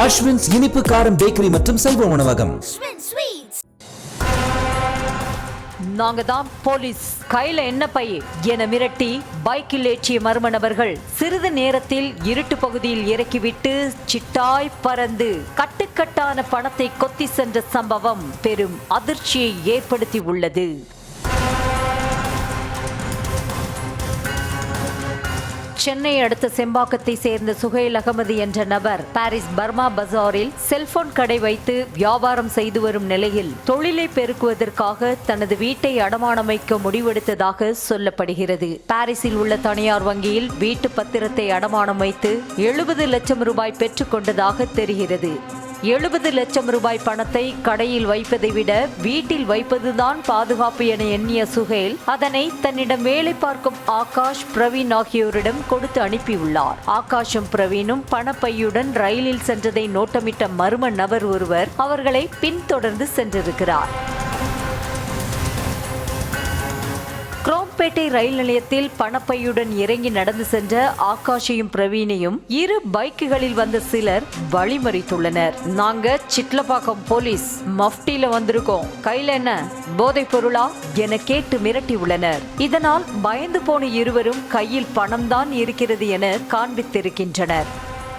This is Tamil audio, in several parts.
அஸ்வின்ஸ் இனிப்பு காரம் பேக்கரி மற்றும் செல்வ உணவகம். நாங்க தான் போலீஸ், கையில என்ன பை என மிரட்டி பைக்கில் ஏற்றிய மர்ம நபர்கள் சிறிது நேரத்தில் இருட்டு பகுதியில் இறக்கிவிட்டு சிட்டாய் பறந்து கட்டுக்கட்டான பணத்தை கொத்தி சென்ற சம்பவம் பெரும் அதிர்ச்சியை ஏற்படுத்தி உள்ளது. சென்னை அடுத்த செம்பாக்கத்தை சேர்ந்த சுஹைல் அகமது என்ற நபர் பாரிஸ் பர்மா பஜாரில் செல்போன் கடை வைத்து வியாபாரம் செய்து வரும் நிலையில் தொழிலை பெருக்குவதற்காக தனது வீட்டை அடமானம் வைக்க முடிவெடுத்ததாக சொல்லப்படுகிறது. பாரிஸில் உள்ள தனியார் வங்கியில் வீட்டு பத்திரத்தை அடமானம் வைத்து 70 லட்சம் ரூபாய் பெற்றுக் கொண்டதாக தெரிகிறது. 70 லட்சம் ரூபாய் பணத்தை கடையில் வைப்பதை விட வீட்டில் வைப்பதுதான் பாதுகாப்பு என எண்ணிய சுஹேல் அதனை தன்னிடம் வேலை பார்க்கும் ஆகாஷ், பிரவீன் ஆகியோரிடம் கொடுத்து அனுப்பியுள்ளார். ஆகாஷும் பிரவீனும் பணப்பையுடன் ரயிலில் சென்றதை நோட்டமிட்ட மர்ம நபர் ஒருவர் அவர்களை பின்தொடர்ந்து சென்றிருக்கிறார். குரோம்பேட்டை ரயில் நிலையத்தில் பணப்பையுடன் இறங்கி நடந்து சென்ற ஆகாஷையும் பிரவீனையும் இரு பைக்குகளில் வந்த சிலர் வழிமறித்துள்ளனர். நாங்க சிட்லப்பாக்கம் போலீஸ், மஃப்டில வந்திருக்கோம், கையில என்ன போதை பொருளா என கேட்டு மிரட்டி உள்ளனர். இதனால் பயந்து போன இருவரும் கையில் பணம்தான் இருக்கிறது என காண்பித்திருக்கின்றனர்.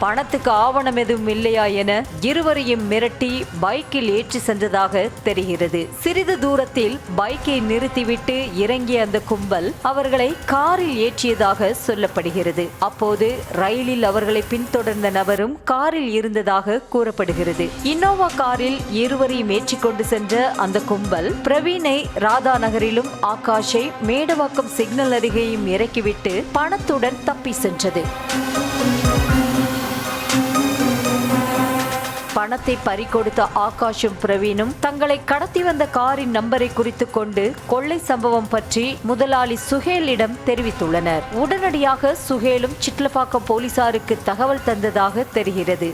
பணத்துக்கு ஆவணம் எதுவும் இல்லையா என இருவரையும் மிரட்டி பைக்கில் ஏற்றி சென்றதாக தெரிகிறது. சிறிது தூரத்தில் பைக்கை நிறுத்திவிட்டு இறங்கிய அந்த கும்பல் அவர்களை காரில் ஏற்றியதாக சொல்லப்படுகிறது. அப்போது ரயிலில் அவர்களை பின்தொடர்ந்த நபரும் காரில் இருந்ததாக கூறப்படுகிறது. இன்னோவா காரில் இருவரையும் ஏற்றிக்கொண்டு சென்ற அந்த கும்பல் பிரவீனை ராதா நகரிலும் ஆகாஷை மேடவாக்கம் சிக்னல் அருகேயும் இறக்கிவிட்டு பணத்துடன் தப்பி சென்றது. பணத்தை பறிகொடுத்த ஆகாஷும் பிரவீனும் தங்களை கடத்தி வந்த காரின் நம்பரை குறித்து கொண்டு கொள்ளை சம்பவம் பற்றி முதலாளி சுஹேலிடம் தெரிவித்துள்ளனர். உடனடியாக சுஹேலும் சிட்லப்பாக்கம் போலீசாருக்கு தகவல் தந்ததாக தெரிகிறது.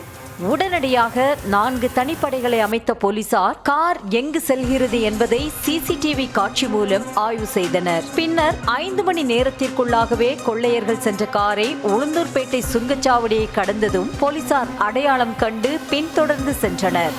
உடனடியாக 4 தனிப்படைகளை அமைத்த போலீசார் கார் எங்கு செல்கிறது என்பதை சிசிடிவி காட்சி மூலம் ஆய்வு செய்தனர். பின்னர் 5 மணி நேரத்திற்குள்ளாகவே கொள்ளையர்கள் சென்ற காரை உளுந்தூர்பேட்டை சுங்கச்சாவடியை கடந்ததும் போலீசார் அடையாளம் கண்டு பின்தொடர்ந்து சென்றனர்.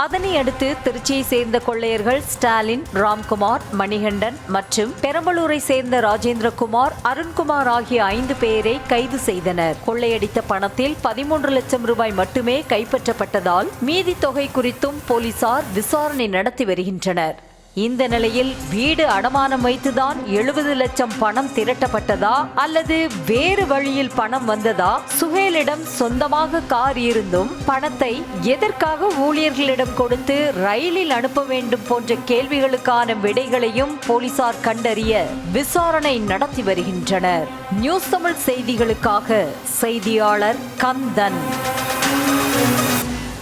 அதனை அடுத்து திருச்சியை சேர்ந்த கொள்ளையர்கள் ஸ்டாலின், ராம்குமார், மணிகண்டன் மற்றும் பெரம்பலூரை சேர்ந்த ராஜேந்திரகுமார், அருண்குமார் ஆகிய 5 பேரை கைது செய்தனர். கொள்ளையடித்த பணத்தில் 13 லட்சம் ரூபாய் மட்டுமே கைப்பற்றப்பட்டதால் மீதி தொகை குறித்தும் போலீசார் விசாரணை நடத்தி வருகின்றனர். இந்த நிலையில் வீடு அடமானம் வைத்துதான் 70 லட்சம் பணம் திரட்டப்பட்டதா அல்லது வேறு வழியில் பணம் வந்ததா, சுஹேலிடம் சொந்தமாக கார் இருந்தும் பணத்தை எதற்காக ஊழியர்களிடம் கொடுத்து ரயிலில் அனுப்ப வேண்டும் போன்ற கேள்விகளுக்கான விடைகளையும் போலீசார் கண்டறிய விசாரணை நடத்தி வருகின்றனர். நியூஸ் தமிழ் செய்திகளுக்காக செய்தியாளர் கந்தன்.